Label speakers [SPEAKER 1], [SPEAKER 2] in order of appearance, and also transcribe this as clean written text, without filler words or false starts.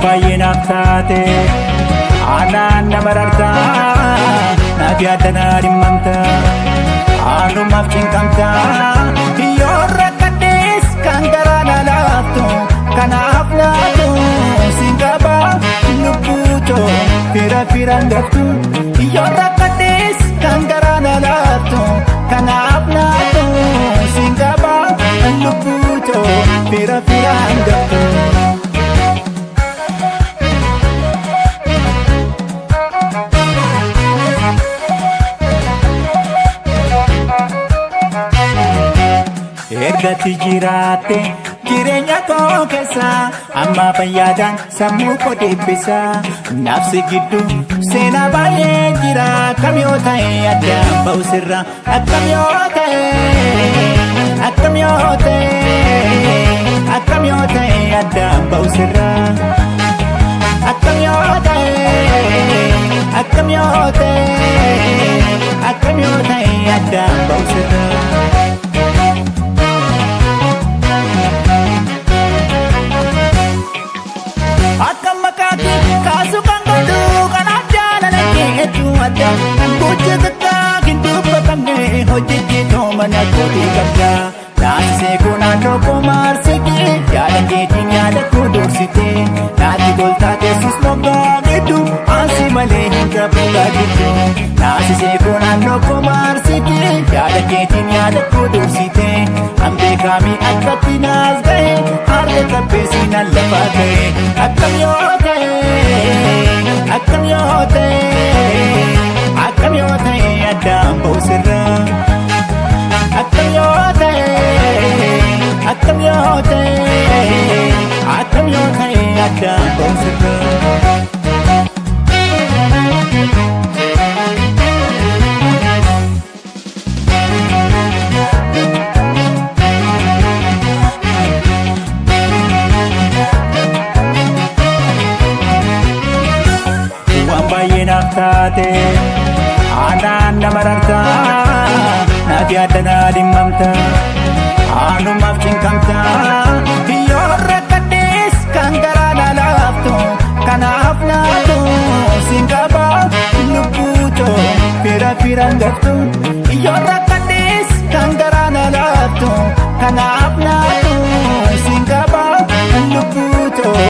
[SPEAKER 1] baay'ee naaf taate aanaan nama rartaa naaf yaadanaa dhimmamta aanumaaf cinqamta yoo rakkadhees kan garaa na laaftu kanaaf laatu siin qaba lubbuutoo fira firaan gaftu yoo rakkadhees kan garaa na laaftu kanaaf laatu siin qaba lubbuutoo fira firaan gaftu. Ergati jiraate jireenya koo keessa amma fayyadaan sammuu koo deebisa nafsi gidduu seenaa baay'ee jira akkam yoo ta'e addaan ba'u sirra akkam yoo ta'e akkam yoo ta'e akkam yoo ta'e addaan ba'u sirra akkam yoo ta'e akkam yoo ta'e akkam yoo ta'e addaan ba'u sirra. Bocca takkaa gidduuba qabnee hojjechee toomana kooti qabda naasisee kunaannoo koomaarsiitee yaada keetiin yaada koo doorsitee naatti goltaa teessus moggaa gidduu ansi malee hin qabuudha gidduu naasisee kunaannoo koomaarsiitee yaada keetiin yaada koo doorsitee hambee kaamii akkatti naas ga'e harka qabbeesiin allafaa ga'e akkam yoo ta'e akkam yoo ta'e. Akkam yoo ta'e addaan ba'u sirra akkam yoo ta'e akkam yoo ta'e akkam yoo ta'e addaan ba'u sirra. Waan baay'ee naaf taate aanaan nama rartaa naaf yaadanaa dhimmamta aanumaaf cinqamta yoo rakkadhees kan garaa na laaftu kanaaf laatu siin qaba lubbuutoo fira firaan gaftu